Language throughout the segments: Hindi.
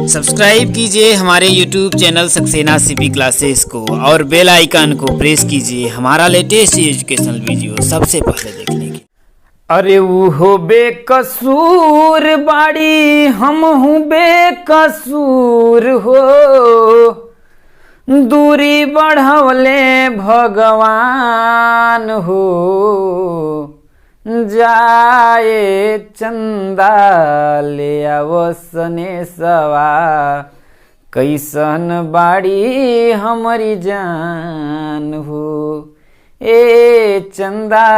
सब्सक्राइब कीजिए हमारे YouTube channel Saxena CP classes को और बेल आइकन को प्रेस कीजिए हमारा लेटेस्ट एजुकेशनल वीडियो सबसे पहले देखने के। अरे वो बेकसूर बाड़ी हम हूँ बेकसूर हो, दूरी बढ़वले भगवान हो, जाए चंदा ले आवसने सवा, कैसन बाड़ी हमारी जान हो। ए चंदा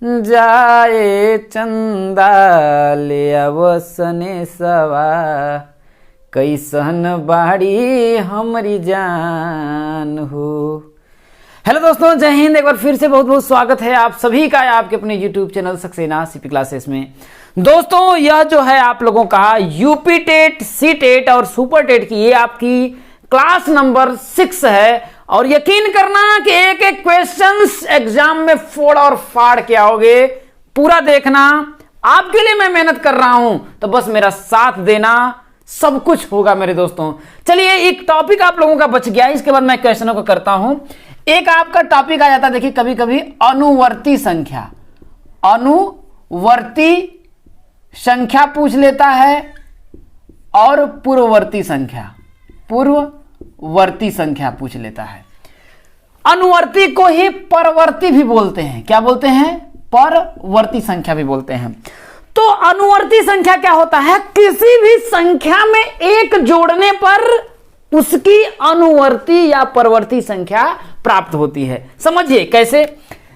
जाए चंदा ले आवसने सवा, कैसन बाड़ी हमारी जान हो। हेलो दोस्तों, जय हिंद। एक बार फिर से बहुत बहुत स्वागत है आप सभी का आपके अपने YouTube channel Saxena CP classes में। दोस्तों, यह जो है आप लोगों का यूपी टेट, सी टेट और सुपर टेट की ये आपकी क्लास नंबर 6 है। और यकीन करना कि एक एक क्वेश्चंस एग्जाम में फोड़ और फाड़ के आओगे, पूरा देखना। आपके लिए मैं मेहनत कर रहा हूं तो बस मेरा साथ देना, सब कुछ होगा मेरे दोस्तों। चलिए, एक टॉपिक आप लोगों का बच गया, इसके बाद मैं क्वेश्चनों को करता हूं। एक आपका टॉपिक आ जाता है, देखिए कभी कभी अनुवर्ती संख्या, अनुवर्ती संख्या पूछ लेता है और पूर्ववर्ती संख्या, पूर्ववर्ती संख्या पूछ लेता है। अनुवर्ती को ही परवर्ती भी बोलते हैं। क्या बोलते हैं? परवर्ती संख्या भी बोलते हैं। तो अनुवर्ती संख्या क्या होता है? किसी भी संख्या में एक जोड़ने पर उसकी अनुवर्ती या परवर्ती संख्या प्राप्त होती है। समझिए कैसे?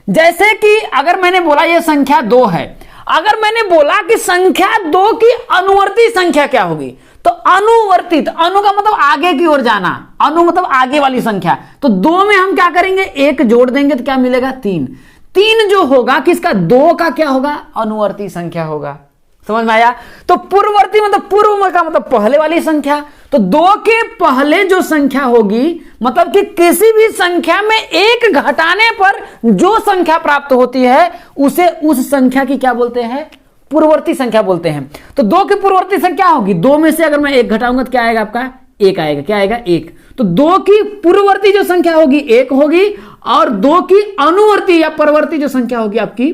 जैसे कि अगर मैंने बोला यह संख्या 2 है, अगर मैंने बोला कि संख्या 2 की अनुवर्ती संख्या क्या होगी, तो अनुवर्ती, तो अनु का मतलब आगे की ओर जाना, अनु मतलब आगे वाली संख्या। तो 2 में हम क्या करेंगे? एक जोड़ देंगे तो क्या मिलेगा? 3। 3 जो होगा किसका? 2 का क्या होगा? अनुवर्ती संख्या होगा। समझ में आया? तो पूर्ववर्ती मतलब पूर्व का मतलब पहले वाली संख्या। तो 2 के पहले जो संख्या होगी, मतलब कि किसी भी संख्या में एक घटाने पर जो संख्या प्राप्त होती है उसे उस संख्या की क्या बोलते हैं? पूर्ववर्ती संख्या बोलते हैं। तो 2 की पूर्ववर्ती संख्या होगी, 2 में से अगर मैं 1 घटाऊंगा तो क्या आएगा? आपका 1 आएगा। क्या आएगा? 1। तो 2 की पूर्ववर्ती जो संख्या होगी 1 होगी, और 2 की अनुवर्ती या परवर्ती जो संख्या होगी आपकी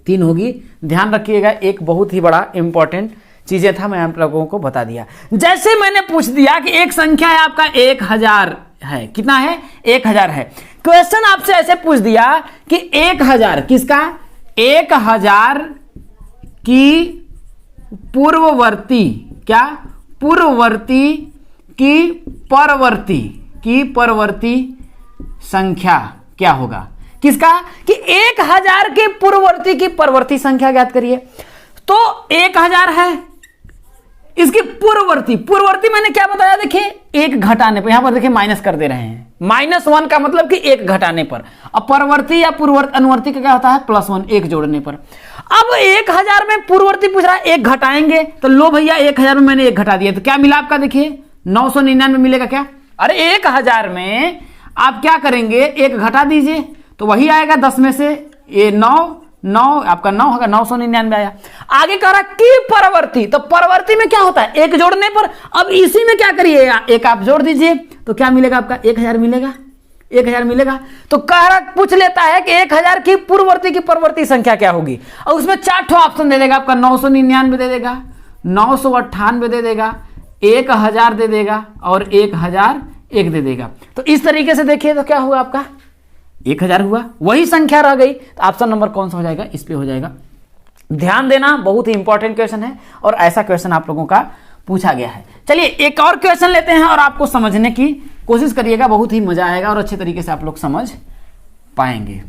3 होगी। ध्यान रखिएगा, एक बहुत ही बड़ा इंपॉर्टेंट चीजें था, मैं आप लोगों को बता दिया। जैसे मैंने पूछ दिया कि एक संख्या है आपका 1000 है, कितना है? 1000 है। क्वेश्चन आपसे ऐसे पूछ दिया कि 1000 किसका? 1000 की पूर्ववर्ती, क्या? पूर्ववर्ती की परवर्ती संख्या क्या होगा? किसका? कि 1000 के पूर्ववर्ती की परवर्ती संख्या ज्ञात करिए। तो 1000 है, इसकी पूर्ववर्ती मैंने क्या बताया? देखिए, 1 घटाने पर, यहां पर देखिए माइनस कर दे रहे हैं, -1 का मतलब कि 1 घटाने पर। अब परवर्ती या अनुवर्ती का क्या होता है? +1, 1 जोड़ने पर। अब 1000 में पूर्ववर्ती पूछ रहा है, 1 घटाएंगे तो लो भैया 1000 में मैंने 1 घटा दिया तो क्या मिला आपका? देखिए 999 मिलेगा। क्या? अरे 1000 में आप क्या करेंगे? 1 घटा दीजिए तो वही आएगा 10 में से ये 9 आपका 9 होगा, 999 आया। आगे कह रहा कि परवर्ती, तो परवर्ती में क्या होता है? 1 जोड़ने पर। अब इसी में क्या करिए? 1 आप जोड़ दीजिए तो क्या मिलेगा आपका? 1000 मिलेगा। 1000 मिलेगा। तो कह रहा पूछ लेता है कि 1000 की पूर्ववर्ती की परवर्ती संख्या क्या होगी, और उसमें 4 ऑप्शन दे देगा आपका। 999 दे देगा, 998 दे देगा, 1000 दे देगा और 1001 दे देगा। तो इस तरीके से देखिए तो क्या हुआ आपका? 1000 हुआ, वही संख्या रह गई। तो ऑप्शन नंबर कौन सा हो जाएगा? इस पे हो जाएगा। ध्यान देना, बहुत ही इंपॉर्टेंट क्वेश्चन है और ऐसा क्वेश्चन आप लोगों का पूछा गया है। चलिए एक और क्वेश्चन लेते हैं और आपको समझने की कोशिश करिएगा, बहुत ही मजा आएगा और अच्छे तरीके से आप लोग समझ पाएंगे।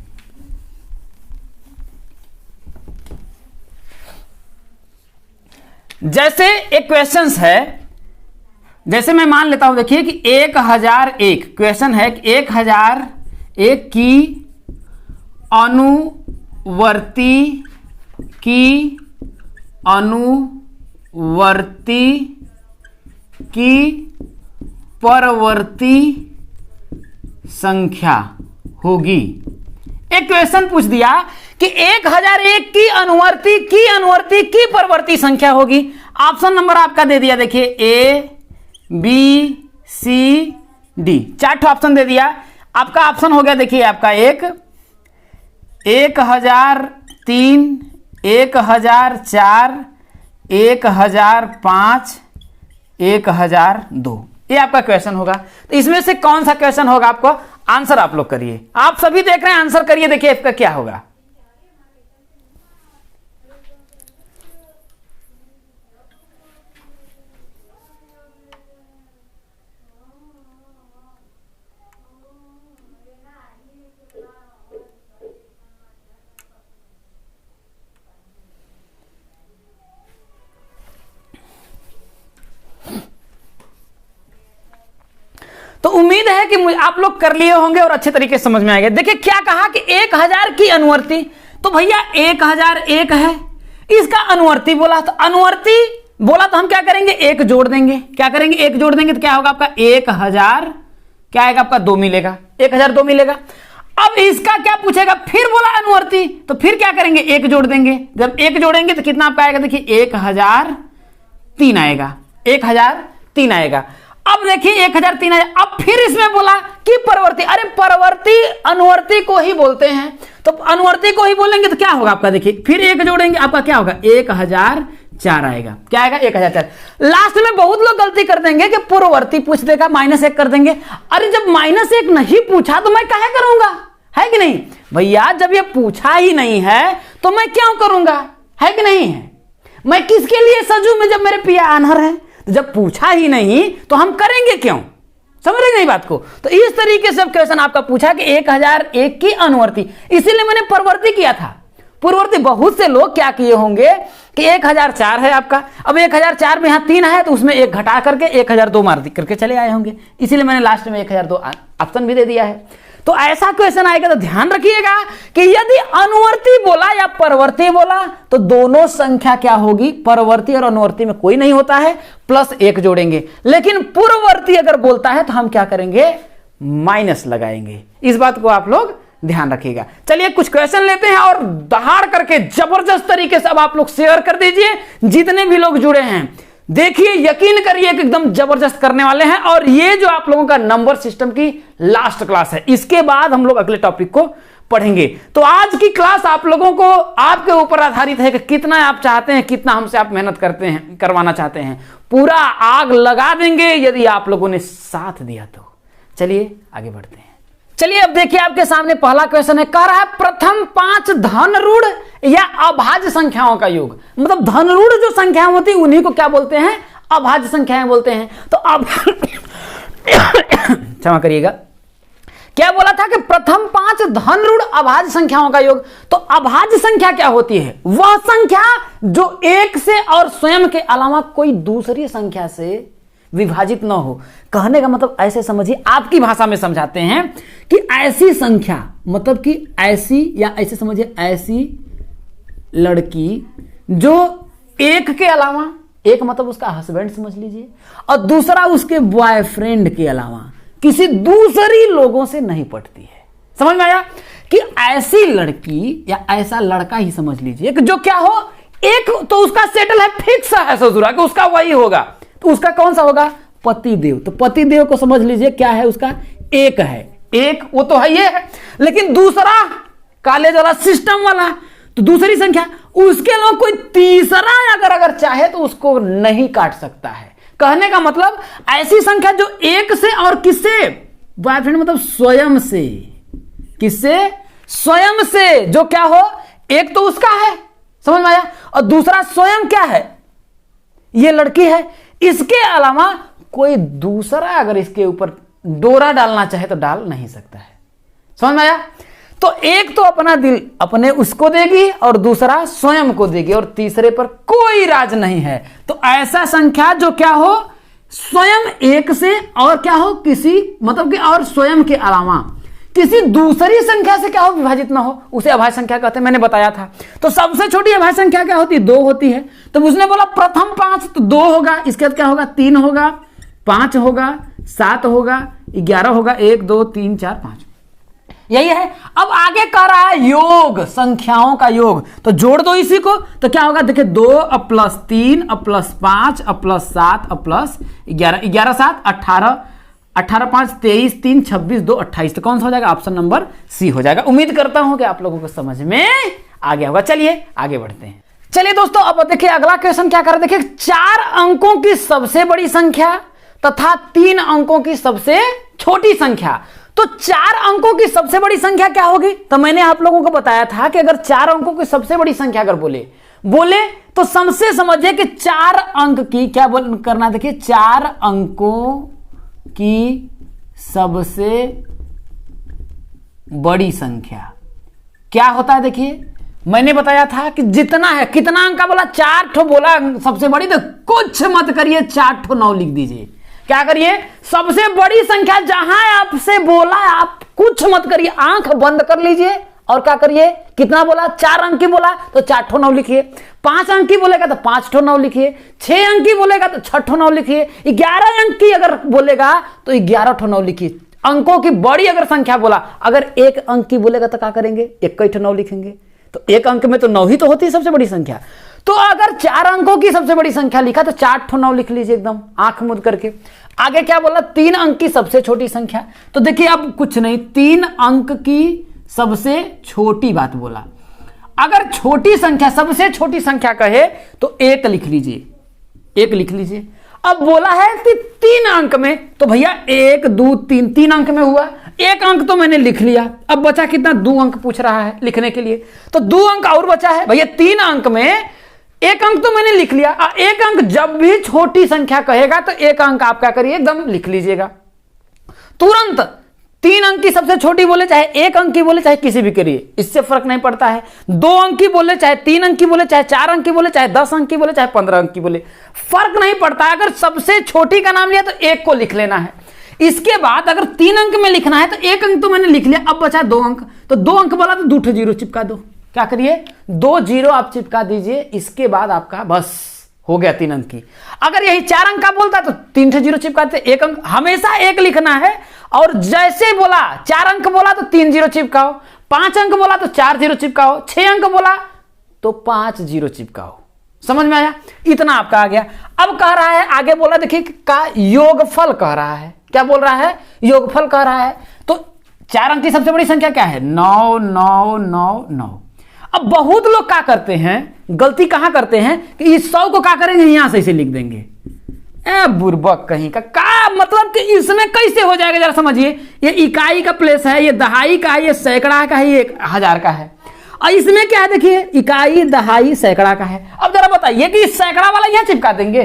जैसे एक क्वेश्चन है, जैसे मैं मान लेता हूं, देखिए कि 1001 क्वेश्चन है कि 1001 की अनुवर्ती की परवर्ती संख्या होगी। एक क्वेश्चन पूछ दिया कि 1001 की अनुवर्ती की परवर्ती संख्या होगी। ऑप्शन नंबर आपका दे दिया, देखिए A B C D, 4 option दे दिया। आपका ऑप्शन हो गया, देखिए आपका 1003, 1004, 1005, 1002, ये आपका क्वेश्चन होगा। तो इसमें से कौन सा क्वेश्चन होगा, आपको आंसर आप लोग करिए। आप सभी देख रहे हैं, आंसर करिए, देखिए इसका क्या होगा। तो उम्मीद है कि आप लोग कर लिए होंगे और अच्छे तरीके से समझ में आएगा। देखिए क्या कहा कि 1000 की अनुवर्ती, तो भैया 1001 है, इसका अनुवर्ती बोला, तो अनुवर्ती बोला तो हम क्या करेंगे, 1 जोड़ देंगे। क्या करेंगे, 1 जोड़ देंगे तो क्या होगा आपका 1000, क्या आएगा आपका 2 मिलेगा, 1002 मिलेगा। अब इसका क्या पूछेगा, फिर बोला अनुवर्ती, तो फिर क्या करेंगे, 1 जोड़ देंगे। जब 1 जोड़ेंगे तो कितना आपका आएगा, देखिए 1003 आएगा, 1003 आएगा। अब देखिए 1003 आया। अब फिर इसमें बोला कि परवर्ती, अरे परवर्ती अनुवर्ती को ही बोलते हैं, तो अनुवर्ती को ही बोलेंगे तो क्या होगा आपका, देखिए फिर 1 जोड़ेंगे, आपका क्या होगा 1004 आएगा। क्या आएगा 1004। लास्ट में बहुत लोग गलती कर देंगे कि पूर्ववर्ती पूछ देगा, -1 कर देंगे। अरे जब -1 नहीं पूछा तो मैं काहे करूंगा, है कि नहीं भैया, जब ये पूछा ही नहीं है तो मैं क्यों करूंगा, है कि नहीं है। मैं किसके लिए सजू में जब मेरे पिया आनहर है, जब पूछा ही नहीं तो हम करेंगे क्यों, समझ रहे नहीं बात को। तो इस तरीके से क्वेश्चन आपका पूछा कि 1001 की अनुवर्ती, इसीलिए मैंने परवर्ती किया था। पूर्ववर्ती बहुत से लोग क्या किए होंगे कि 1004 है आपका, अब 1004 में यहां 3 है तो उसमें 1 घटा करके 1002 मार दी करके चले आए होंगे, इसीलिए मैंने लास्ट में 1002 ऑप्शन भी दे दिया है। तो ऐसा क्वेश्चन आएगा तो ध्यान रखिएगा कि यदि अनुवर्ती बोला या परवर्ती बोला तो दोनों संख्या क्या होगी, परवर्ती और अनुवर्ती में कोई नहीं होता है, +1 जोड़ेंगे। लेकिन पूर्ववर्ती अगर बोलता है तो हम क्या करेंगे, माइनस लगाएंगे। इस बात को आप लोग ध्यान रखिएगा। चलिए कुछ क्वेश्चन लेते हैं और दहाड़ करके जबरदस्त तरीके से अब आप लोग शेयर कर दीजिए, जितने भी लोग जुड़े हैं। देखिए यकीन करिए कि एकदम जबरदस्त करने वाले हैं। और ये जो आप लोगों का नंबर सिस्टम की लास्ट क्लास है, इसके बाद हम लोग अगले टॉपिक को पढ़ेंगे। तो आज की क्लास आप लोगों को आपके ऊपर आधारित है कि कितना आप चाहते हैं, कितना हमसे आप मेहनत करते हैं, करवाना चाहते हैं। पूरा आग लगा देंगे यदि आप लोगों ने साथ दिया तो। चलिए आगे बढ़ते हैं। चलिए अब देखिए आपके सामने पहला क्वेश्चन है, कह रहा है प्रथम 5 धन रूढ़ या अभाज्य संख्याओं का योग। मतलब धन रूढ़ जो संख्याएं होती है उन्हीं को क्या बोलते हैं, अभाज्य संख्याएं बोलते हैं। तो अब क्षमा करिएगा, क्या बोला था कि प्रथम 5 धन रूढ़ अभाज्य संख्याओं का योग। तो अभाज्य संख्या क्या होती है, वह संख्या जो 1 से और स्वयं के अलावा कोई दूसरी संख्या से विभाजित न हो। कहने का मतलब ऐसे समझिए, आपकी भाषा में समझाते हैं कि ऐसी संख्या, मतलब कि ऐसी, या ऐसे समझिए ऐसी लड़की जो 1 के अलावा, 1 मतलब उसका हस्बैंड समझ लीजिए, और दूसरा उसके बॉयफ्रेंड के अलावा किसी दूसरी लोगों से नहीं पटती है। समझ में आया कि ऐसी लड़की या ऐसा लड़का ही समझ लीजिए कि जो क्या हो, एक तो उसका सेटल है, फिक्स है ससुरा कि उसका वही होगा। तो उसका कौन सा होगा, पति देव। तो पति देव को समझ लीजिए क्या है, उसका 1 है, 1 वो तो है ये है। लेकिन दूसरा कॉलेज वाला सिस्टम वाला, तो दूसरी संख्या, उसके अलावा कोई तीसरा अगर चाहे तो उसको नहीं काट सकता है। कहने का मतलब ऐसी संख्या जो 1 से और किससे, बॉयफ्रेंड मतलब स्वयं से, किससे, स्वयं से, जो क्या हो, एक तो उसका है, समझ में आया, और दूसरा स्वयं क्या है, ये लड़की है। इसके अलावा कोई दूसरा अगर इसके ऊपर डोरा डालना चाहे तो डाल नहीं सकता है। समझ में आया। तो एक तो अपना दिल अपने उसको देगी और दूसरा स्वयं को देगी, और तीसरे पर कोई राज नहीं है। तो ऐसा संख्या जो क्या हो, स्वयं 1 से और क्या हो, किसी मतलब कि और स्वयं के अलावा किसी दूसरी संख्या से क्या हो, विभाजित ना हो, उसे अभाज्य संख्या कहते हैं। मैंने बताया था। तो सबसे छोटी अभाज्य संख्या क्या होती है, 2 होती है। तो उसने बोला प्रथम 5, तो 2 होगा, इसके बाद क्या होगा, 3 होगा, 5 होगा, 7 होगा, 11 होगा, 1 2 3 4 5। यही है। अब आगे कह रहा है योग, संख्याओं का योग, तो जोड़ दो इसी को, तो क्या होगा देखिए 2 + 3 + 5 + 7 + 11, 11 7 18, 18 5 23, 3 26, 2 28, तो कौन सा हो जाएगा? ऑप्शन नंबर सी हो जाएगा। उम्मीद करता हूं कि आप लोगों को समझ में आ गया होगा। चलिए आगे बढ़ते हैं। चलिए दोस्तों, अब देखिए अगला क्वेश्चन क्या कर रहा है। देखिए 4 अंकों की सबसे बड़ी संख्या तथा 3 अंकों की सबसे छोटी संख्या, तो 4 अंकों की सबसे बड़ी संख्या क्या होगी? तो मैंने आप लोगों को बताया था कि अगर 4 अंकों की सबसे बड़ी संख्या अगर बोले तो सबसे समझिए कि 4 अंक की क्या करना, देखिए 4 अंकों की सबसे बड़ी संख्या क्या होता है? देखिए मैंने बताया था कि जितना है, कितना अंक का बोला? 4 ठो बोला सबसे बड़ी, तो कुछ मत करिए, 4 ठो 9 लिख दीजिए। क्या करिए? सबसे बड़ी संख्या जहां आपसे बोला आप कुछ मत करिए, आंख बंद कर लीजिए और क्या करिए? कितना बोला? 4 अंक की बोला तो 4 ठो 9 लिखिए। 5 अंक की बोलेगा तो 5 ठो 9 लिखिए। 6 अंक की बोलेगा तो 6 ठो 9 लिखिए। 11 अंक की अगर बोलेगा तो 11 ठो 9 लिखिए। अंकों की बड़ी अगर संख्या बोला, अगर 1 अंक की बोलेगा तो क्या करेंगे? 1 ठो 9 लिखेंगे। तो 1 अंक में तो 9 ही तो होती है सबसे बड़ी संख्या। तो अगर 4 अंकों की सबसे बड़ी संख्या लिखा तो 4 ठो 9 लिख लीजिए एकदम आंख मूंद करके। आगे क्या बोला? 3 अंक की सबसे छोटी संख्या, तो देखिए अब कुछ नहीं, 3 अंक की सबसे छोटी बात बोला। अगर छोटी संख्या, सबसे छोटी संख्या कहे तो 1 लिख लीजिए, 1 लिख लीजिए। अब बोला है कि 3 अंक में, तो भैया 1 2 3, 3 अंक में हुआ। 1 अंक तो मैंने लिख लिया, अब बचा कितना? 2 अंक पूछ रहा है लिखने के लिए, तो 2 अंक और बचा है भैया। 3 अंक में 1 अंक तो मैंने लिख लिया। 1 अंक जब भी छोटी संख्या कहेगा तो 1 अंक आप क्या करिए? एकदम लिख लीजिएगा तुरंत। 3 अंक की सबसे छोटी बोले, चाहे 1 अंक की बोले, चाहे किसी भी करिए, इससे फर्क नहीं पड़ता है। 2 अंक की बोले, चाहे 3 अंक की बोले, चाहे 4 अंक की बोले, चाहे 10 अंक की बोले, चाहे 15 अंक की बोले, फर्क नहीं पड़ता। अगर सबसे छोटी का नाम लिया तो 1 को लिख लेना है। इसके बाद अगर 3 अंक में लिखना है तो 1 अंक तो मैंने लिख लिया, अब बचा 2 अंक, तो 2 अंक बोला तो 2 ठो 0 चिपका दो। क्या करिए? 2 0 आप चिपका दीजिए। इसके बाद आपका बस हो गया 3 अंक की। अगर यही 4 अंक का बोलता तो 3 ठो 0 चिपकाते। 1 अंक हमेशा 1 लिखना है, और जैसे बोला 4 अंक बोला तो 3 0 चिपकाओ, 5 अंक बोला तो 4 0 चिपकाओ, 6 अंक बोला तो 5 0 चिपकाओ। समझ में आया? इतना आपका आ गया। अब कह रहा है, आगे बोला देखिए का योगफल कह रहा है। क्या बोल रहा है? योगफल कह रहा है। तो 4 अंक की सबसे बड़ी संख्या क्या है? 9 9 9 9। अब बहुत लोग क्या करते हैं, गलती कहां करते हैं कि इस 100 को क्या करेंगे? यहां से इसे लिख देंगे। बुर्बक कहीं का मतलब कि इसमें कैसे हो जाएगा जरा समझिए। ये इकाई का प्लेस है, ये दहाई का है, ये सैकड़ा का है, ये 1000 का है, और इसमें क्या है देखिए? इकाई दहाई सैकड़ा का है। अब जरा बताइए कि इस सैकड़ा वाला यहां चिपका देंगे?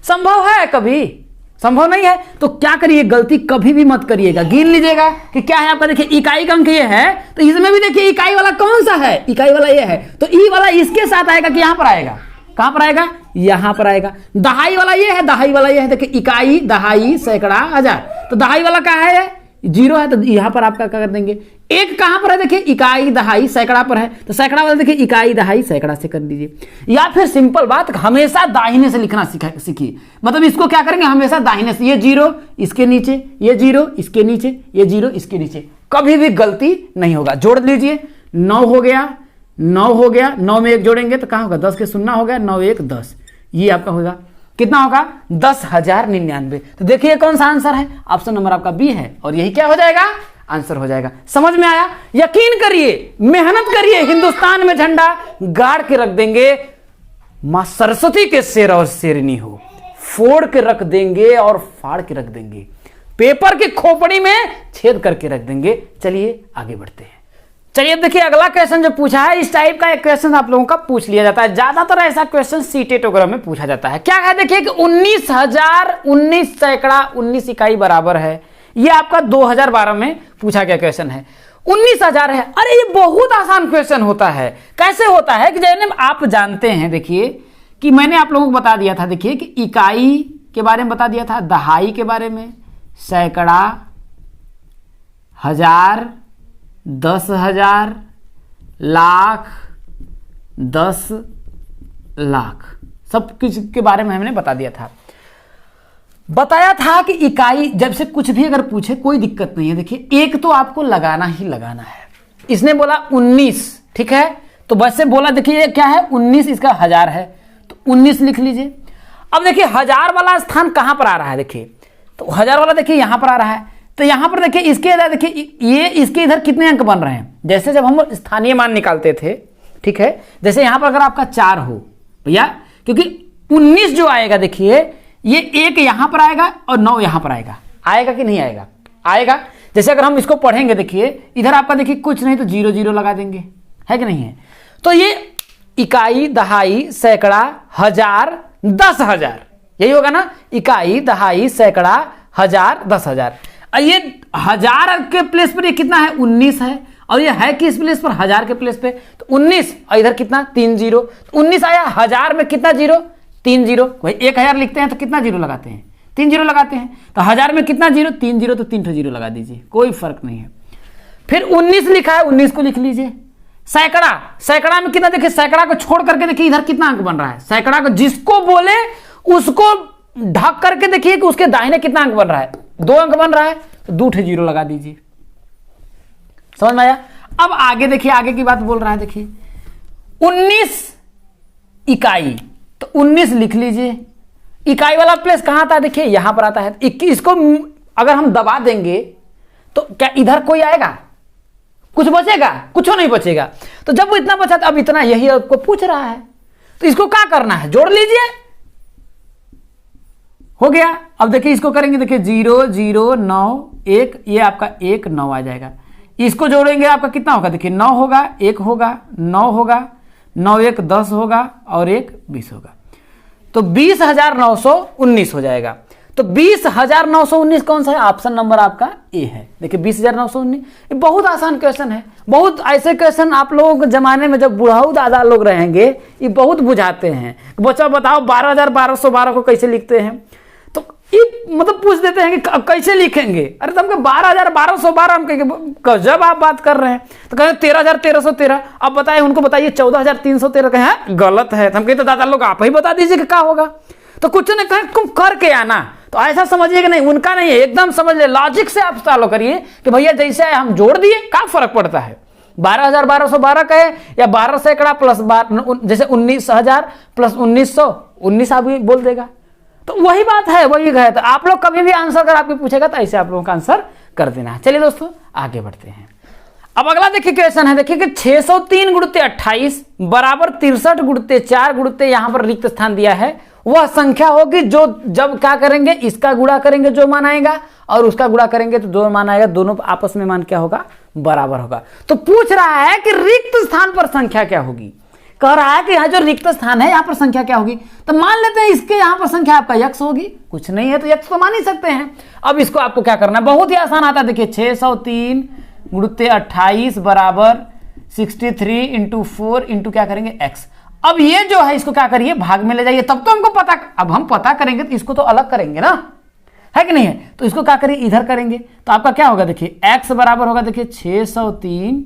संभव है? कभी संभव नहीं है। तो क्या करिए? गलती कभी भी मत करिएगा, गिन लीजिएगा कि क्या है आपका। देखिए इकाई का अंक ये है, तो इसमें भी देखिए इकाई वाला कौन सा है? इकाई वाला ये है, तो ई वाला इसके साथ आएगा कि यहां पर आएगा? कहां पर आएगा? यहां पर आएगा। दहाई वाला ये है, दहाई वाला ये है। देखिए इकाई दहाई सैकड़ा 1000, तो दहाई वाला क्या है? 0 है, तो यहां पर आपका क्या कर देंगे? 1 कहां पर है? देखिए इकाई दहाई सैकड़ा पर है, तो सैकड़ा वाला देखिए इकाई दहाई सैकड़ा से कर दीजिए। या फिर सिंपल बात, हमेशा दाहिने से लिखना सीखिए। मतलब इसको क्या करेंगे? हमेशा दाहिने से, ये 0 इसके नीचे, ये 0 इसके नीचे, ये 0 इसके नीचे, कभी भी गलती नहीं होगा। जोड़ लीजिए, 9 हो गया, 9 हो गया, 9 में 1 जोड़ेंगे तो कहां होगा? 10 के 0 हो गया, 9 1 10, ये आपका होगा कितना होगा? 10,099। तो देखिए कौन सा आंसर है? ऑप्शन नंबर आपका बी है, और यही क्या हो जाएगा? आंसर हो जाएगा। समझ में आया? यकीन करिए, मेहनत करिए, हिंदुस्तान में झंडा गाड़ के रख देंगे। मां सरस्वती के शेर और शेरनी हो, फोड़ के रख देंगे और फाड़ के रख देंगे, पेपर की खोपड़ी में छेद करके रख देंगे। चलिए आगे बढ़ते हैं। चलिए देखिए अगला क्वेश्चन जो पूछा है, इस टाइप का एक क्वेश्चन आप लोगों का पूछ लिया जाता है। ज्यादातर ऐसा क्वेश्चन सीटेट वगैरह में पूछा जाता है। क्या है? देखिए कि 19,019 सैकड़ा 19 इकाई बराबर है। ये आपका 2012 में पूछा गया क्वेश्चन है। 19,000 है। अरे ये बहुत आसान क्वेश्चन होता है। कैसे होता है कि जैसे आप जानते हैं, देखिए कि मैंने आप लोगों को बता दिया था, देखिए कि इकाई के बारे में बता दिया था, दहाई के बारे में, सैकड़ा, 1000, 10,000, लाख, 10 लाख, सब कुछ के बारे में हमने बता दिया था। बताया था कि इकाई जब से कुछ भी अगर पूछे कोई दिक्कत नहीं है। देखिए एक तो आपको लगाना ही लगाना है। इसने बोला 19, ठीक है, तो बस से बोला देखिए क्या है 19, इसका 1000 है तो 19 लिख लीजिए। अब देखिए 1000 वाला स्थान कहां पर आ रहा है, देखिए तो 1000 वाला देखिए यहां पर आ रहा है, तो यहां पर देखिए इसके इधर देखिए ये इसके इधर कितने अंक बन रहे हैं, जैसे जब हम स्थानीय मान निकालते थे, ठीक है, जैसे यहां पर अगर आपका 4 हो भैया, क्योंकि 19 जो आएगा देखिए ये 1 यहां पर आएगा और 9 यहां पर आएगा, आएगा कि नहीं आएगा, आएगा। जैसे अगर हम इसको पढ़ेंगे देखिए इधर आपका देखिए कुछ नहीं तो 0 0 लगा देंगे, है कि नहीं है। तो ये इकाई, दहाई, सैकड़ा, हजार, 10,000 यही होगा ना, इकाई, दहाई, सैकड़ा, हजार, 10,000। ये 1000 के प्लेस पर ये कितना है 19 है, और ये है किस प्लेस पर 1000 के प्लेस पे, तो 19 और इधर कितना 3 0, तो 19 आया, 1000 में कितना 0 3 0, भाई 1000 लिखते हैं तो कितना 0 लगाते हैं 3 0 लगाते हैं, तो 1000 में कितना 0 3 0, तो 3 0 लगा दीजिए, कोई फर्क नहीं है। फिर 19 लिखा है, 19 को लिख लीजिए। सैकड़ा, सैकड़ा में कितना देखिए, सैकड़ा को छोड़ करके देखिए इधर कितना अंक बन रहा है, सैकड़ा को जिसको बोले उसको ढक करके देखिए कि उसके दाहिने कितना अंक बन रहा है, 2 अंक बन रहा है, तो 2 0 लगा दीजिए। समझ में आया। अब आगे देखिए, आगे की बात बोल रहा है, देखिए 19 इकाई, तो 19 लिख लीजिए। इकाई वाला प्लेस कहां आता है, देखिए यहां पर आता है। 21 को अगर हम दबा देंगे तो क्या इधर कोई आएगा, कुछ बचेगा, कुछ नहीं बचेगा। तो जब वो इतना बचा तो अब इतना यही आपको पूछ रहा है, तो इसको क्या करना है, जोड़ लीजिए, हो गया। अब देखिए इसको करेंगे, देखिए 0 0 9 1, ये आपका 1 9 आ जाएगा। इसको जोड़ेंगे आपका कितना होगा, देखिए 9 होगा, 1 होगा, 9 होगा, 9 1 10 होगा और 1 20 होगा, तो 20,919 हो जाएगा। तो 20,919 कौन सा है, ऑप्शन नंबर आपका ए है। देखिए 20,919, ये बहुत आसान क्वेश्चन है। बहुत ऐसे क्वेश्चन आप लोगों के जमाने में जब बुढ़ाऊ दादा लोग रहेंगे ये बहुत बुझाते हैं, बच्चा बताओ 12,1212 को कैसे लिखते हैं, तो ये मतलब पूछ देते हैं कि कैसे लिखेंगे। अरे तुमको 12,1212 हम कहेंगे, जब आप बात कर रहे हैं तो कहें 13,1313, अब बताइए उनको बताइए 14,313 कहें गलत है, तो हम कहते दादा लोग आप ही बता दीजिए कि क्या होगा। तो कुछ नहीं कहें तुम करके आना, तो ऐसा समझिए कि नहीं उनका नहीं है, एकदम समझ ले, लॉजिक से आप फॉलो करिए कि भैया जैसे हम जोड़ दिए क्या फर्क पड़ता है, 12,1212 कहे या 12 सैकड़ा प्लस जैसे 19,000 प्लस 1900, 19 आप भी बोल देगा, तो वही बात है, वही है। तो आप लोग कभी भी आंसर अगर आपको पूछेगा तो ऐसे आप लोगों का आंसर कर देना है। चलिए दोस्तों आगे बढ़ते हैं। अब अगला देखिए क्वेश्चन है, देखिए कि 603 गुणित 28 बराबर 63 गुणित 4 गुणित यहां पर रिक्त स्थान दिया है, वह संख्या होगी जो जब क्या करेंगे, इसका गुणा करेंगे जो मान आएगा और उसका गुणा करेंगे तो जो मान आएगा, दोनों आपस में मान क्या होगा, बराबर होगा। तो पूछ रहा है कि रिक्त स्थान पर संख्या क्या होगी, कह रहा है कि यहाँ जो रिक्त स्थान है यहाँ पर संख्या क्या होगी। तो मान लेते हैं इसके यहाँ पर संख्या आपका यक्स होगी, कुछ नहीं है तो यक्स तो मान ही सकते हैं। अब इसको आपको क्या करना है, बहुत ही आसान आता है। देखिए 603 गुणित 28 बराबर 63 इंटू 4 इंटू क्या करेंगे एक्स। अब ये जो है इसको क्या करिए, भाग में ले जाइए, तब तो हमको पता, अब हम पता करेंगे तो इसको तो अलग करेंगे ना, है कि नहीं है। तो इसको क्या करिए, इधर करेंगे, तो आपका क्या होगा, देखिए एक्स बराबर होगा, देखिए 603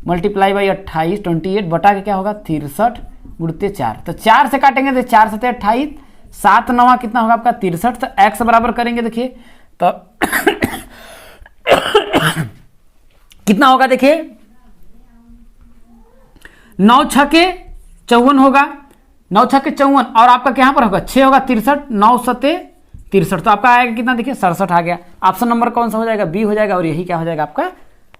मल्टीप्लाई बाई 28 28 बटा के क्या होगा 63 गुणित 4, तो 4 से काटेंगे तो 4 7 28, 7 9 कितना होगा आपका 63। तो एक्स बराबर करेंगे देखिए तो कितना होगा, देखिए 9 6 के 54 होगा, 9 6 के 54 और आपका यहाँ पर होगा 6 होगा 63, 9 7 63, तो आपका आएगा कितना, देखिए 67 आ गया। ऑप्शन नंबर कौन सा हो जाएगा, बी हो जाएगा, और यही क्या हो जाएगा आपका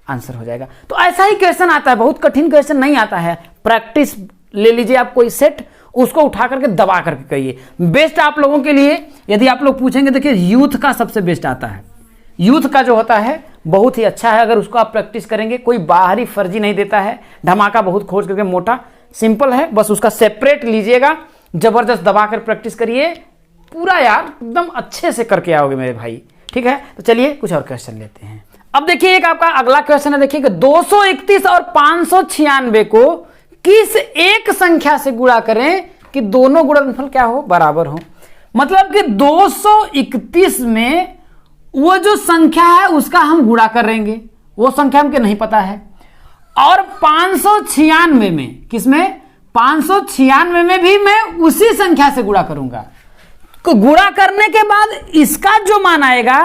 आंसर हो जाएगा। तो ऐसा ही क्वेश्चन आता है, बहुत कठिन क्वेश्चन नहीं आता है। प्रैक्टिस ले लीजिए आप कोई सेट, उसको उठा करके दबा करके करिए। बेस्ट आप लोगों के लिए यदि आप लोग पूछेंगे, देखिए यूथ का सबसे बेस्ट आता है, यूथ का जो होता है बहुत ही अच्छा है। अगर उसको आप प्रैक्टिस करेंगे, कोई बाहरी फर्जी नहीं देता है, धमाका बहुत खोज करके, मोटा सिंपल है, बस उसका सेपरेट लीजिएगा, जबरदस्त दबा कर प्रैक्टिस करिए, पूरा यार एकदम अच्छे से करके आओगे मेरे भाई, ठीक है। तो चलिए कुछ और क्वेश्चन लेते हैं। अब देखिए एक आपका अगला क्वेश्चन है, देखिए 231 और 596 को किस एक संख्या से गुणा करें कि दोनों गुणनफल क्या हो, बराबर हो। मतलब कि 231 में वो जो संख्या है उसका हम गुणा करेंगे, वो संख्या हमको नहीं पता है, और 596 में, किसमें 596 में भी मैं उसी संख्या से गुणा करूंगा। को गुणा करने के बाद इसका जो मान आएगा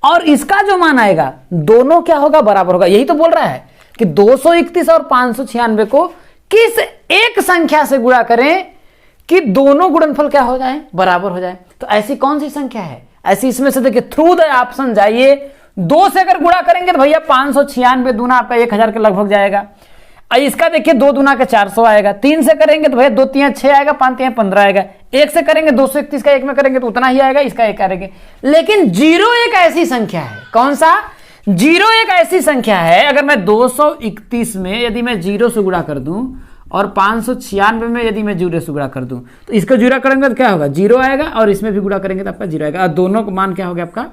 और इसका जो मान आएगा दोनों क्या होगा, बराबर होगा। यही तो बोल रहा है कि 231 और 596 को किस एक संख्या से गुणा करें कि दोनों गुणनफल क्या हो जाए, बराबर हो जाए। तो ऐसी कौन सी संख्या है, ऐसी इसमें से देखिए थ्रू द ऑप्शन जाइए। 2 से अगर गुणा करेंगे तो भैया 596 दूना आपका 1000 के लगभग जाएगा। इसका देखिए 2 दूना का 400 आएगा। 3 से करेंगे तो भैया 2 3 6 आएगा, 5 3 15 आएगा। 1 से करेंगे 231 का 1 में करेंगे तो उतना ही आएगा, इसका 1 करेंगे। लेकिन 0 एक ऐसी संख्या है, कौन सा 0 एक ऐसी संख्या है, अगर मैं 231 में यदि मैं 0 से गुणा कर दूं और 596 में यदि मैं 0 से गुणा कर दूं तो इसका जुड़ा करेंगे तो क्या होगा, 0 आएगा, और इसमें भी गुणा करेंगे तो आपका 0 आएगा, और दोनों का मान क्या हो गया आपका,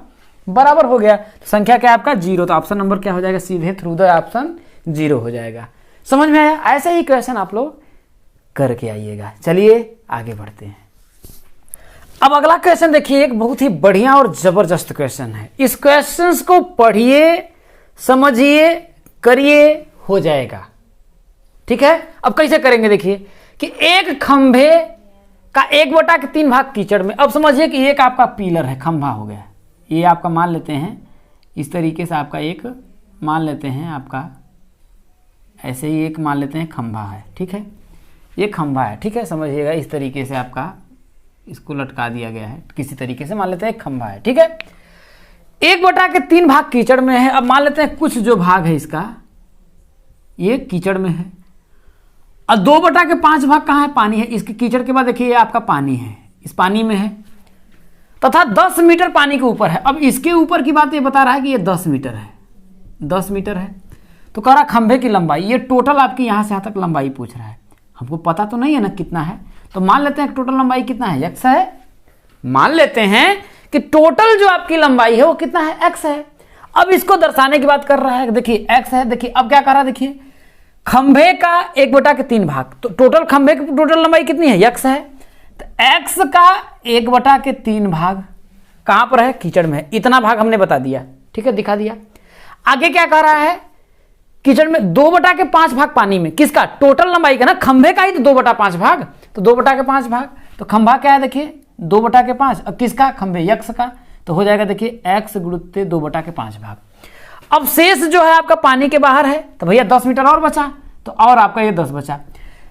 बराबर हो गया। तो संख्या क्या है आपका 0। तो ऑप्शन नंबर क्या हो जाएगा, सीधे थ्रू द ऑप्शन 0 हो जाएगा। समझ में आया? ऐसे ही क्वेश्चन आप लोग करके आइएगा। चलिए आगे बढ़ते हैं। अब अगला क्वेश्चन देखिए, एक बहुत ही बढ़िया और जबरदस्त क्वेश्चन है। इस क्वेश्चन को पढ़िए, समझिए, करिए, हो जाएगा। ठीक है, अब कैसे करेंगे देखिए कि एक खंभे का 1/3 भाग कीचड़ में। अब समझिए कि एक आपका पिलर है, खंभा हो गया, ये आपका मान लेते हैं इस तरीके से, आपका एक मान लेते हैं, आपका ऐसे ही एक मान लेते हैं खंभा है। ठीक है, ये खंभा है। ठीक है, समझिएगा इस तरीके से आपका इसको लटका दिया गया है, किसी तरीके से मान लेते हैं खंभा है। ठीक है, 1/3 भाग कीचड़ में है। अब मान लेते हैं कुछ जो भाग है इसका ये कीचड़ में है, और 2/5 भाग कहाँ है, पानी है। इसके कीचड़ के बाद देखिए ये आपका पानी है, इस पानी में है, तथा 10 मीटर पानी के ऊपर है। अब इसके ऊपर की बात ये बता रहा है कि ये 10 मीटर है, 10 मीटर है। तो कह रहा खंभे की लंबाई, ये टोटल आपकी यहां से यहां तक लंबाई पूछ रहा है। हमको पता तो नहीं है ना कितना है, तो मान लेते हैं टोटल लंबाई कितना है, x है। मान लेते हैं कि टोटल जो आपकी लंबाई है वो कितना है, x है। अब इसको दर्शाने की बात कर रहा है, देखिए x है। देखिए अब क्या कर रहा है, देखिए खंभे का 1/3 भाग, तो टोटल खंभे की टोटल लंबाई कितनी है, x है। तो x का 1/3 भाग कहां पर है, कीचड़ में है। इतना भाग हमने बता दिया, ठीक है, दिखा दिया। आगे क्या कह रहा है, कीचड़ में 2/5 भाग पानी में, किसका, टोटल लंबाई का ना, खंभे का ही तो 2/5 भाग, तो 2/5 भाग। तो खंभा क्या है, देखिए 2/5, और किसका, खंभे x का, तो हो जाएगा देखिए x गुणित 2/5 भाग। अब शेष जो है आपका पानी के बाहर है, तो भैया 10 मीटर और बचा, तो और आपका ये 10 बचा।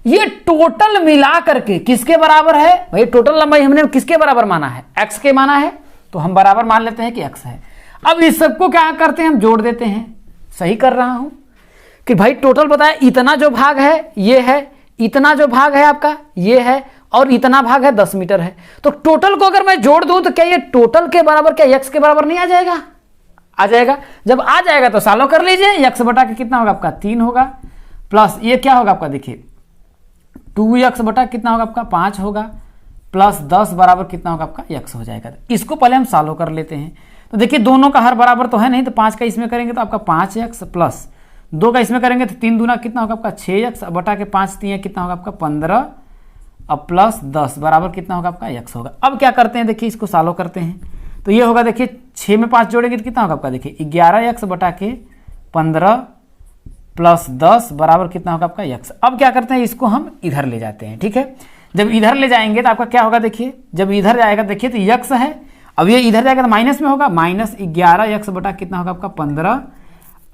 ये टोटल मिला करके किसके बराबर है, भाई टोटल लंबाई हमने किसके बराबर माना है, x के माना है, तो हम बराबर मान लेते हैं कि x है। अब इस सबको क्या करते हैं, हम जोड़ देते हैं। सही कर रहा हूं कि भाई टोटल बताया, इतना जो भाग है ये है, इतना जो भाग है आपका ये है, और इतना भाग है 10 मीटर है। तो टोटल को अगर मैं जोड़ दूं तो क्या ये टोटल के बराबर, क्या x के बराबर नहीं आ जाएगा, आ जाएगा। जब आ जाएगा तो सॉल्व कर लीजिए, x बटा के कितना होगा आपका 3 होगा, प्लस ये क्या होगा आपका, देखिए 2x बटा कितना होगा आपका 5 होगा, प्लस 10 बराबर कितना होगा आपका x हो जाएगा। इसको पहले हम सॉल्व कर लेते हैं। तो देखिए दोनों का हर बराबर तो है नहीं, तो 5 का इसमें करेंगे तो आपका 5x, प्लस 2 का इसमें करेंगे तो 3 दूना कितना होगा आपका 6x, बटा के 5 3 कितना होगा आपका 15, अब प्लस 10 बराबर कितना होगा आपका x होगा। अब क्या करते हैं, देखिए इसको सॉल्व करते हैं। तो ये होगा, देखिए 6 में 5 जोड़ेंगे तो कितना होगा आपका, देखिए 11x बटा के 15 प्लस 10 बराबर कितना होगा आपका x। अब क्या करते हैं, इसको हम इधर ले जाते हैं। ठीक है, जब इधर ले जाएंगे तो आपका क्या होगा, देखिए जब इधर जाएगा देखिए तो x है, अब ये इधर जाएगा तो माइनस में होगा, माइनस 11x बटा कितना होगा आपका 15।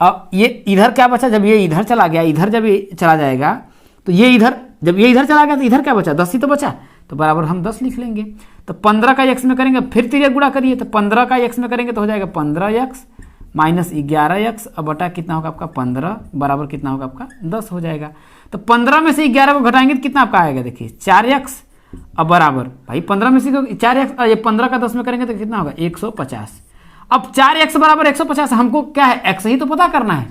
अब ये इधर क्या बचा, जब ये इधर चला गया, इधर जब ये चला जाएगा तो ये इधर, जब ये इधर चला गया तो इधर क्या बचा, 10 ही तो बचा, तो बराबर हम 10 लिख लेंगे। तो 15 का x में करेंगे, फिर 3 गुणा करिए, तो 15 का x में करेंगे तो हो जाएगा 15x माइनस 11x, अब बटा कितना होगा आपका 15 बराबर कितना होगा आपका 10 हो जाएगा। तो 15 में से 11 को घटाएंगे तो कितना आपका आएगा, देखिए 4x, अब बराबर भाई 15 में से 4x, ये 15 का 10 में करेंगे तो कितना होगा 150। अब 4x बराबर 150, हमको क्या है, x ही तो पता करना है,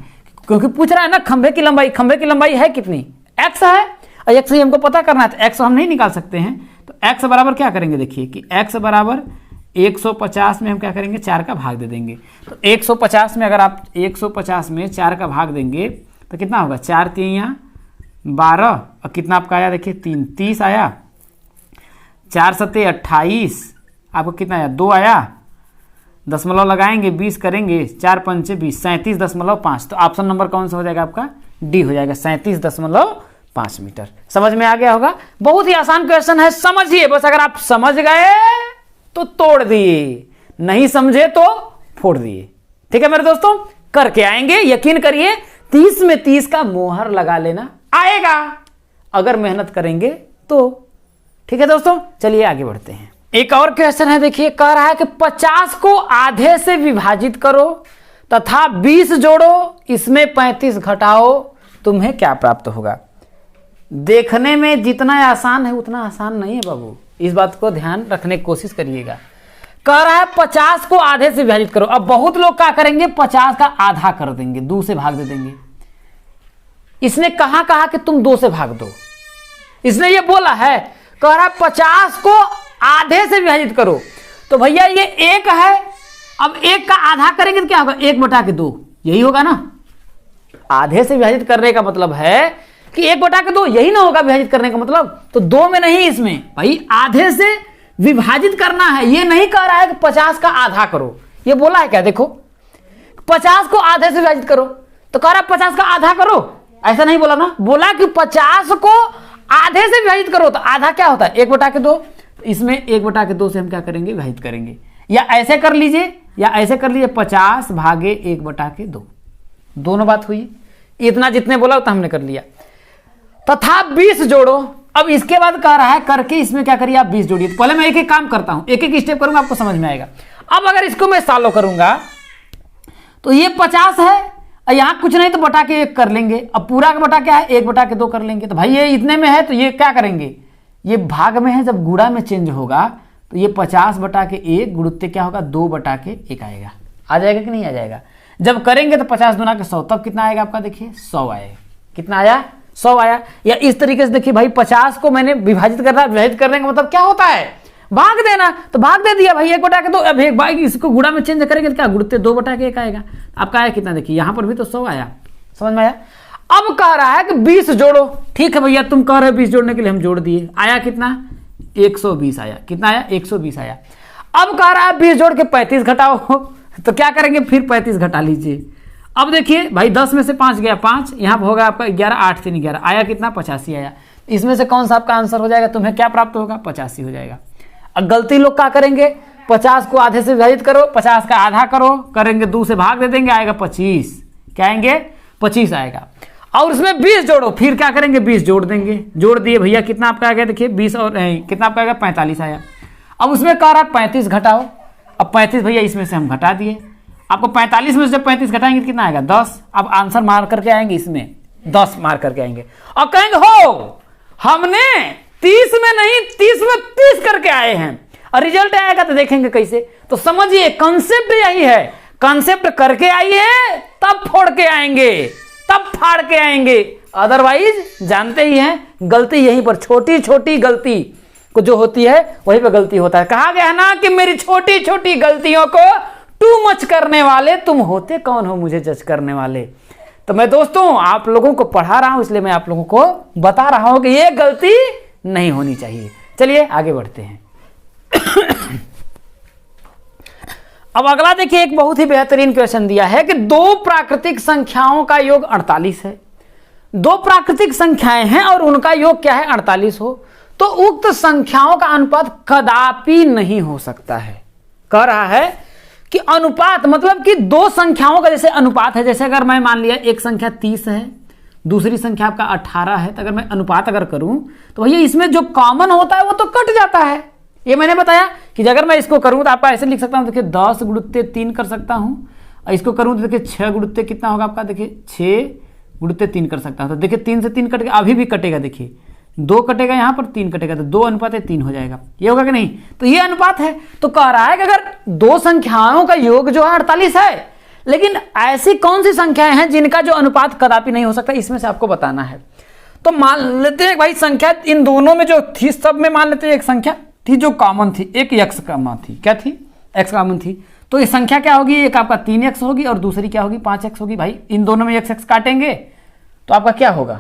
क्योंकि पूछ रहा है ना खंभे की लंबाई, खंभे की लंबाई है कितनी, x है, और x ही हमको पता करना है, तो x हम नहीं निकाल सकते हैं। तो x बराबर क्या करेंगे, देखिए कि x बराबर 150 में हम क्या करेंगे, 4 का भाग दे देंगे। तो 150 में अगर आप 150 में 4 का भाग देंगे तो कितना होगा, 4 3 12, और कितना आपका आया, देखिए 3 30 आया, 4 7 28, आपको कितना आया 2 आया, दशमलव लगाएंगे 20 करेंगे, 4 5 20, 37.5। तो ऑप्शन नंबर कौन सा हो जाएगा आपका, डी हो जाएगा, 37.5 मीटर। समझ में आ गया होगा, बहुत ही आसान क्वेश्चन है, समझिए बस। अगर आप समझ गए तो तोड़ दिए, नहीं समझे तो फोड़ दिए। ठीक है मेरे दोस्तों, करके आएंगे, यकीन करिए 30 में 30 का मोहर लगा लेना आएगा अगर मेहनत करेंगे तो। ठीक है दोस्तों, चलिए आगे बढ़ते हैं। एक और क्वेश्चन है, देखिए कह रहा है कि 50 को आधे से विभाजित करो तथा 20 जोड़ो, इसमें 35 घटाओ, तुम्हें क्या प्राप्त होगा। देखने में जितना आसान है उतना आसान नहीं है बाबू, इस बात को ध्यान रखने की कोशिश करिएगा। कह रहा है 50 को आधे से विभाजित करो। अब बहुत लोग क्या करेंगे, 50 का आधा कर देंगे, 2 से भाग दे देंगे। इसने कहा कि तुम 2 से भाग दो, इसने ये बोला है। कह रहा है 50 को आधे से विभाजित करो, तो भैया ये 1 है, अब 1 का आधा करेंगे तो क्या होगा, 1/2, यही होगा ना। आधे से विभाजित करने का मतलब है कि 1/2, यही ना होगा विभाजित करने का मतलब। तो 2 में नहीं, इसमें भाई आधे से विभाजित करना है। ये नहीं कह रहा है कि 50 का आधा करो, ये बोला है क्या, देखो 50 को आधे से विभाजित करो, तो कह रहा है 50 का आधा करो, ऐसा नहीं बोला ना। बोला कि 50 को आधे से विभाजित करो, तो आधा क्या होता है, 1/2। इसमें 1/2 से हम क्या करेंगे, विभाजित करेंगे। या ऐसे कर लीजिए, या ऐसे कर लीजिए, 50 भागे 1/2, दोनों बात हुई। इतना जितने बोला उतना हमने कर लिया। तथा 20 जोड़ो। अब इसके बाद कह रहा है करके इसमें क्या करिए, आप 20 जोड़िए। तो पहले मैं एक एक काम करता हूं, एक एक स्टेप करूंगा, आपको समझ में आएगा। अब अगर इसको मैं सॉल्व करूंगा तो ये 50 है, और यहां कुछ नहीं तो बटा के 1 कर लेंगे। अब पूरा का बटा क्या है, 1/2 कर लेंगे। तो भाई ये इतने में है तो ये क्या करेंगे, ये भाग में है, जब गुणा में चेंज होगा तो ये 50/1 गुणुत्ते क्या होगा, 2/1 आएगा। आ जाएगा कि नहीं आ जाएगा। जब करेंगे तो 50 दूना के 100, तब कितना आएगा आपका, देखिए 100 आएगा। कितना आया, 100 आया। या इस तरीके से देखिए भाई 50 को मैंने विभाजित करना, विभाजित करने का मतलब क्या होता है, भाग देना। तो भाग दे दिया भाई 1/2। अब एक भाई इसको गुणा में चेंज करेंगे तो क्या, गुणुत्ते 2/1 आएगा। आपका आया कितना, देखिए यहां पर भी तो 100 आया, समझ में आया। अब कह रहा है कि 20 जोड़ो। ठीक है भैया, तुम कह रहे हो 20 जोड़ने के लिए, हम जोड़ दिए। आया कितना, 120 आया। कितना आया, 120 आया। अब कह रहा है 20 जोड़ के 35 घटाओ, तो क्या करेंगे, फिर 35 घटा लीजिए। अब देखिए भाई 10 में से 5 गया 5, यहां पर होगा आपका 11, 8 3 11, आया कितना, 85 आया। इसमें से कौन सा आपका आंसर हो जाएगा, तुम्हें क्या प्राप्त होगा, 85 हो जाएगा। अब गलती लोग क्या करेंगे, 50 को आधे से विभाजित करो, 50 का आधा करो, करेंगे 2 से भाग दे देंगे, आएगा 25। क्या आएंगे, 25 आएगा। और उसमें 20 जोड़ो, फिर क्या करेंगे, 20 जोड़ देंगे। जोड़ दिए भैया, कितना आपका आ गया, देखिए 20 और कितना आपका आ गया, 45 आया। अब उसमें कह रहा है 35 घटाओ। अब 35 भैया इसमें से हम घटा दिए। आपको 45 में से 35 घटाएंगे तो कितना आएगा, 10। अब आंसर मार करके आएंगे, इसमें 10 मार करके आएंगे और कहेंगे हो हमने 30 में नहीं 30 में 30 करके आए हैं, और रिजल्ट आएगा तो देखेंगे कैसे। तो समझिए कंसेप्ट यही है, कंसेप्ट करके आइए तब फोड़ के आएंगे, तब फाड़ के आएंगे। अदरवाइज जानते ही हैं गलती यहीं पर, छोटी छोटी गलती को जो होती है वहीं पर गलती होता है। कहा गया है ना कि मेरी छोटी छोटी गलतियों को टू मच करने वाले तुम होते कौन हो मुझे जज करने वाले। तो मैं दोस्तों आप लोगों को पढ़ा रहा हूं, इसलिए मैं आप लोगों को बता रहा हूं कि ये गलती नहीं होनी चाहिए। चलिए आगे बढ़ते हैं। अब अगला देखिए, एक बहुत ही बेहतरीन क्वेश्चन दिया है कि 2 प्राकृतिक संख्याओं का योग 48 है। 2 प्राकृतिक संख्याएं हैं और उनका योग क्या है, 48 हो, तो उक्त संख्याओं का अनुपात कदापि नहीं हो सकता है। कह रहा है कि अनुपात मतलब कि 2 संख्याओं का जैसे अनुपात है, जैसे अगर मैं मान लिया एक संख्या 30 है, दूसरी संख्या आपका 18 है, तो अगर मैं अनुपात अगर करूं तो भैया इसमें जो कॉमन होता है वो तो कट जाता है। ये मैंने बताया कि अगर मैं इसको करूं तो आपका ऐसे लिख सकता हूं, देखिए 10 गुणुत्ते 3 कर सकता हूं, और इसको करूं तो देखिए 6 गुणुत्ते कितना होगा आपका, देखिए 6 गुणुत्ते 3 कर सकता हूं। तो देखिए 3 से 3 कटेगा, अभी भी कटेगा, देखिए 2 कटेगा, यहां पर 3 कटेगा, तो 2 अनुपात 3 हो जाएगा। ये होगा कि नहीं, तो ये अनुपात है। तो कह रहा है कि अगर 2 संख्याओं का योग जो है 48 है, लेकिन ऐसी कौन सी संख्याएं हैं जिनका जो अनुपात कदापि नहीं हो सकता, इसमें से आपको बताना है। तो मान लेते हैं भाई संख्या इन दोनों में जो थी, सब में मान लेते हैं एक संख्या थी जो कॉमन थी, एक x कॉमन थी। क्या थी, x कॉमन थी। तो ये संख्या क्या होगी, एक आपका 3x होगी और दूसरी क्या होगी, 5x होगी। भाई इन दोनों में x काटेंगे तो आपका क्या होगा,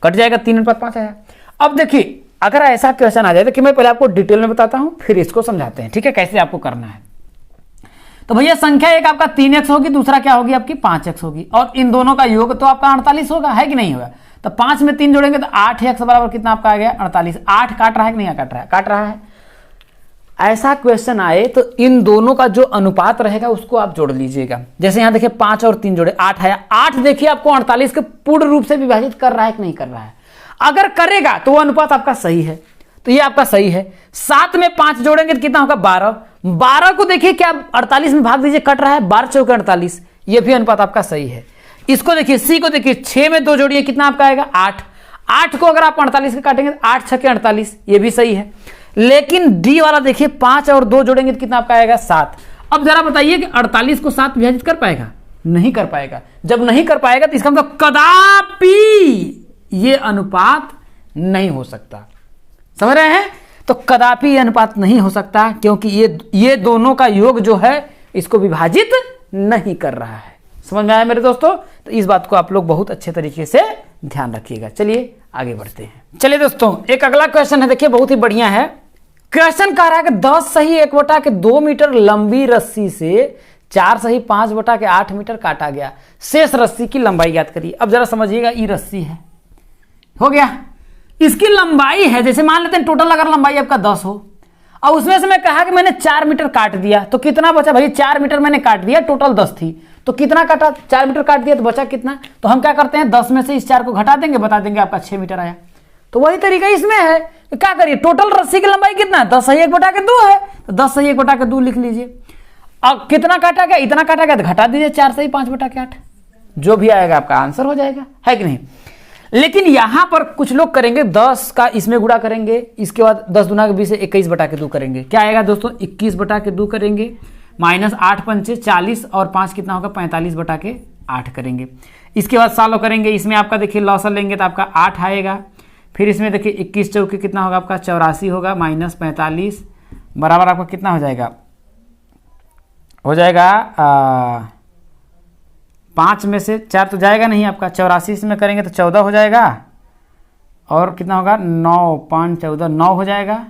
कट जाएगा, 3:5 आया। अब देखिए अगर ऐसा क्वेश्चन आ जाए तो कि मैं पहले आपको डिटेल में बताता हूं, फिर इसको समझाते हैं, ठीक है, कैसे आपको करना है। तो भैया संख्या एक आपका 3x होगी, दूसरा क्या होगी आपकी 5x होगी, और इन दोनों का योग तो आपका 48 होगा, है कि नहीं होगा। तो 5 में 3 जोड़ेंगे तो 8x बराबर कितना आपका आ गया 48। 8 काट रहा है कि नहीं काट रहा है, काट रहा है। ऐसा क्वेश्चन आए तो इन दोनों का जो अनुपात रहेगा उसको आप जोड़ लीजिएगा। जैसे यहाँ देखिए 5 और 3 जोड़े 8 आया, 8 देखिए आपको 48 के पूर्ण रूप से विभाजित कर रहा है कि नहीं कर रहा है। अगर करेगा तो वो अनुपात आपका सही है, तो ये आपका सही है। 7 में 5 जोड़ेंगे तो कितना होगा 12, 12 को देखिए क्या 48 में भाग दीजिए, कट रहा है 12 चौके 48, ये भी अनुपात आपका सही है। इसको देखिए सी को देखिए 6 में 2 जोड़िए कितना आपका आएगा 8, 8 को अगर आप 48 के काटेंगे तो 8 छके 48, ये भी सही है। लेकिन डी वाला देखिए 5 और 2 जोड़ेंगे तो कितना आपका आएगा 7। अब जरा बताइए कि 48 को 7 विभाजित कर पाएगा? नहीं कर पाएगा। जब नहीं कर पाएगा तो इसका मतलब कदापि ये अनुपात नहीं हो सकता। समझ रहे हैं? तो कदापि ये अनुपात नहीं हो सकता क्योंकि ये दोनों का योग जो है इसको विभाजित नहीं कर रहा है। समझ में आया मेरे दोस्तों? तो इस बात को आप लोग बहुत अच्छे तरीके से ध्यान रखिएगा। चलिए आगे बढ़ते हैं। चलिए दोस्तों एक अगला क्वेश्चन है, देखिए बहुत ही बढ़िया है। क्वेश्चन कह रहा है कि 10 सही 1/2 मीटर लंबी रस्सी से 4 सही 5/8 मीटर काटा गया, शेष रस्सी की लंबाई ज्ञात करिए। अब जरा समझिएगा, ये रस्सी है, हो गया, इसकी लंबाई है, जैसे मान लेते हैं टोटल अगर लंबाई आपका 10 हो और उसमें से मैं कहा कि मैंने 4 मीटर काट दिया तो कितना बचा भाई? 4 मीटर मैंने काट दिया, टोटल 10 थी तो कितना काटा? 4 मीटर काट दिया तो बचा कितना? तो हम क्या करते हैं 10 में से इस 4 को घटा देंगे, बता देंगे आपका 6 मीटर आया। तो वही तरीका इसमें है, तो क्या करिए टोटल रस्सी की लंबाई कितना है? 10 सही 1/2 है, तो 10 सही 1/2 लिख लीजिए। अब कितना काटा गया? इतना काटा गया तो घटा दीजिए 4 सही 5/8, जो भी आएगा आपका आंसर हो जाएगा, है कि नहीं? लेकिन यहां पर कुछ लोग करेंगे 10 का इसमें गुणा करेंगे, इसके बाद 10 दूना के 20 से 21/2 करेंगे। क्या आएगा दोस्तों? 21/2 करेंगे, माइनस 8 पंचे 40 और 5 कितना होगा 45/8 करेंगे। इसके बाद सॉल्व करेंगे, इसमें आपका देखिए लॉसल लेंगे तो आपका 8 आएगा। फिर इसमें देखिए 21 चौके कितना होगा आपका 84 होगा, माइनस 45 बराबर आपका कितना हो जाएगा? हो जाएगा 5 में से 4 तो जाएगा नहीं आपका, 84 इसमें करेंगे तो 14 हो जाएगा, और कितना होगा 9 5 14 9 हो जाएगा,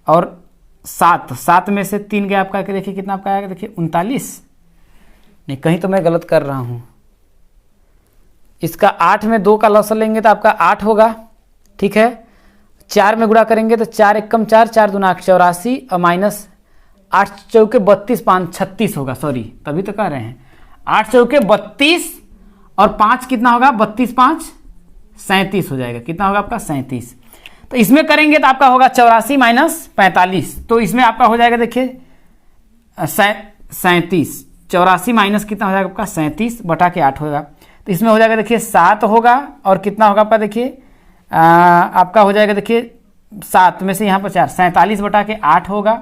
और 7 में से 3 गया आपका, देखिए कितना आपका आएगा, देखिए 39। नहीं कहीं तो मैं गलत कर रहा हूँ, इसका 8 में 2 का लॉस लेंगे तो आपका 8 होगा, ठीक है। 4 में गुणा करेंगे तो 4 एकम 4 4 दूना 84 और माइनस 8 चौके 32 5 36 होगा, सॉरी तभी तो कह रहे हैं 8 चौके 32 और 5 कितना होगा 32 5 37 हो जाएगा, कितना होगा आपका 37। तो इसमें करेंगे तो आपका होगा 84 माइनस 45, तो इसमें आपका हो जाएगा देखिए 37, 84 माइनस कितना हो जाएगा आपका 37/8 होगा। तो इसमें हो जाएगा देखिए 7 होगा, और कितना होगा आपका देखिए आपका हो जाएगा देखिए 7 में से यहाँ पर 4 47/8 होगा।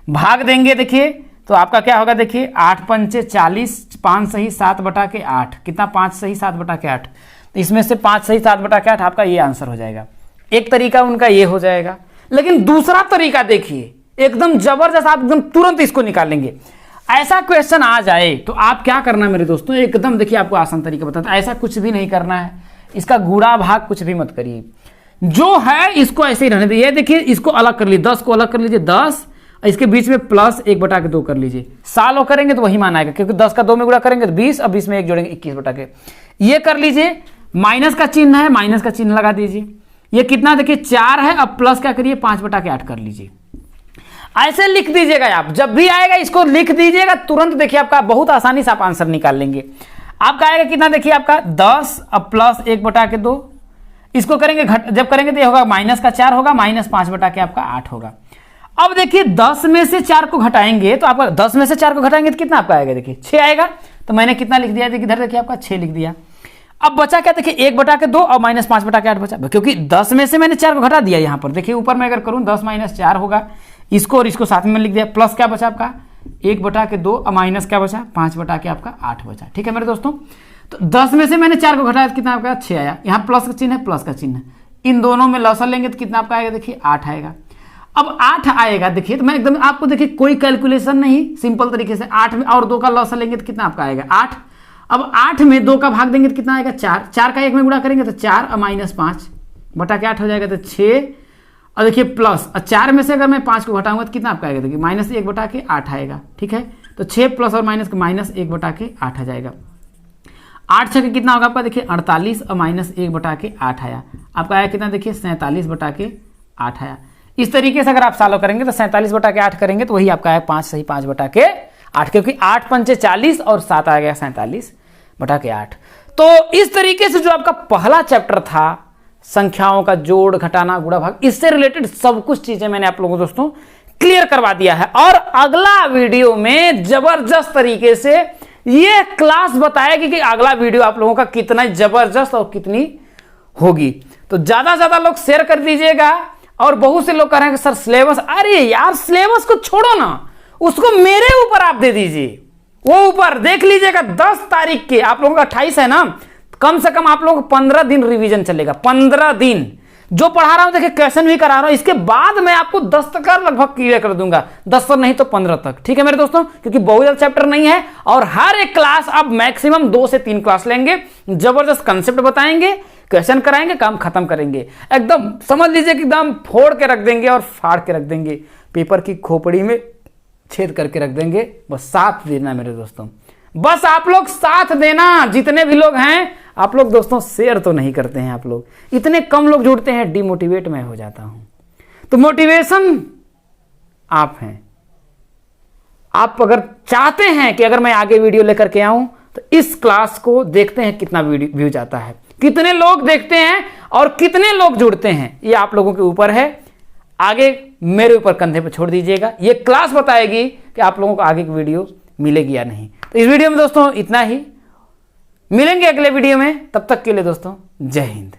भाग देंगे देखिए तो आपका क्या होगा देखिए 8 पंचे 40, 5 सही 7/8, कितना 5 सही 7/8, तो इसमें से 5 सही 7/8 आपका ये आंसर हो जाएगा। एक तरीका उनका ये हो जाएगा, लेकिन दूसरा तरीका देखिए एकदम जबरदस्त, आप एकदम तुरंत इसको निकालेंगे। ऐसा क्वेश्चन आ जाए तो आप क्या करना मेरे दोस्तों, एकदम देखिए आपको आसान तरीका बताता हूं, ऐसा कुछ भी नहीं करना है, इसका गुणा भाग कुछ भी मत करिए, जो है इसको ऐसे ही रहने दीजिए। देखिए इसको अलग कर लीजिए, 10 को अलग कर लीजिए 10, इसके बीच में प्लस 1/2 कर लीजिए, सालों करेंगे तो वही मान आएगा, क्योंकि 10 का 2 में गुणा करेंगे तो 20, अब 20 में 1 जोड़ेंगे 21/2। ये कर लीजिए, माइनस का चिन्ह है, माइनस का चिन्ह लगा दीजिए। ये कितना देखिए 4 है, अब प्लस क्या करिए 5/8 कर लीजिए। ऐसे लिख दीजिएगा आप, जब भी आएगा इसको लिख दीजिएगा तुरंत, देखिए आपका बहुत आसानी से आप आंसर निकाल लेंगे। आपका आएगा कितना देखिए आपका 10, अब प्लस 1/2, इसको करेंगे जब करेंगे तो ये होगा माइनस का 4 होगा, माइनस 5/8 आपका 8 होगा। अब देखिए 10 में से 4 को घटाएंगे तो आपका 10 में से 4 को घटाएंगे तो कितना आपका आएगा देखिए 6 आएगा। तो मैंने कितना लिख दिया देखिए इधर देखिए आपका 6 लिख दिया। अब बचा क्या देखिए 1/2 और माइनस 5/8 बचा, क्योंकि 10 में से मैंने 4 को घटा दिया। यहाँ पर देखिए ऊपर में अगर करूँ 10 माइनस 4 होगा, इसको और इसको साथ में लिख दिया, प्लस क्या बचा आपका 1/2 और माइनस क्या बचा 5/8 आपका 8 बचा। ठीक है मेरे दोस्तों, तो 10 में से मैंने 4 को घटाया तो कितना आपका 6 आया। यहाँ प्लस का चिन्ह है, प्लस का चिन्ह, इन दोनों में लॉसल लेंगे तो कितना आपका आएगा देखिए 8 आएगा। अब 8 आएगा देखिए, तो मैं एकदम आपको देखिए कोई कैलकुलेशन नहीं, सिंपल तरीके से 8 में और 2 का लॉसल लेंगे तो कितना आपका आएगा 8। अब 8 में 2 का भाग देंगे तो कितना आएगा 4, 4 का 1 में गुणा करेंगे तो 4 और माइनस 5/8 हो जाएगा तो 6, और देखिए प्लस, और 4 में से अगर मैं 5 को घटाऊंगा तो कितना आपका आएगा देखिए माइनस 1/8 आएगा। ठीक है, तो 6 प्लस और माइनस का माइनस 1/8 आ जाएगा। 8 छः कितना होगा आपका देखिए 48 और माइनस 1/8 आया। आपका आया कितना देखिए 47/8 आया। इस तरीके से अगर आप सॉल्व करेंगे तो 47/8 करेंगे तो वही आपका है 5 सही 5/8, क्योंकि 8 पंचे 40 और 7 आ गया 47/8। तो इस तरीके से जो आपका पहला चैप्टर था संख्याओं का जोड़ घटाना गुणा भाग, इससे रिलेटेड सब कुछ चीजें मैंने आप लोगों को दोस्तों क्लियर करवा दिया है। और अगला वीडियो में जबरदस्त तरीके से ये क्लास बताएगी कि अगला वीडियो आप लोगों का कितना जबरदस्त और कितनी होगी। तो ज्यादा से ज्यादा लोग शेयर कर दीजिएगा। और बहुत से लोग कह रहे हैं कि सर सिलेबस, अरे यार सिलेबस को छोड़ो ना, उसको मेरे ऊपर आप दे दीजिए। वो ऊपर देख लीजिएगा 10 तारीख के, आप लोगों का 28 है ना, कम से कम आप लोगों को 15 दिन रिवीजन चलेगा। 15 दिन जो पढ़ा रहा हूं, देखिए क्वेश्चन भी करा रहा हूं, इसके बाद मैं आपको 10 तक लगभग क्लियर कर दूंगा, 10 तक नहीं तो 15 तक। ठीक है मेरे दोस्तों, क्योंकि बहुत ज्यादा चैप्टर नहीं है और हर एक क्लास अब मैक्सिमम 2 से 3 क्लास लेंगे, जबरदस्त कंसेप्ट बताएंगे, क्वेश्चन कराएंगे, काम खत्म करेंगे। एकदम समझ लीजिए कि एकदम फोड़ के रख देंगे और फाड़ के रख देंगे, पेपर की खोपड़ी में छेद करके रख देंगे। बस साथ देना मेरे दोस्तों, बस आप लोग साथ देना। जितने भी लोग हैं आप लोग दोस्तों शेयर तो नहीं करते हैं, आप लोग इतने कम लोग जुड़ते हैं, डिमोटिवेट मैं हो जाता हूं। तो मोटिवेशन आप हैं। आप अगर चाहते हैं कि अगर मैं आगे वीडियो लेकर के आऊं तो इस क्लास को देखते हैं कितना व्यू जाता है, कितने लोग देखते हैं और कितने लोग जुड़ते हैं, ये आप लोगों के ऊपर है। आगे मेरे ऊपर कंधे पर छोड़ दीजिएगा, ये क्लास बताएगी कि आप लोगों को आगे की वीडियो मिलेगी या नहीं। तो इस वीडियो में दोस्तों इतना ही, मिलेंगे अगले वीडियो में, तब तक के लिए दोस्तों जय हिंद।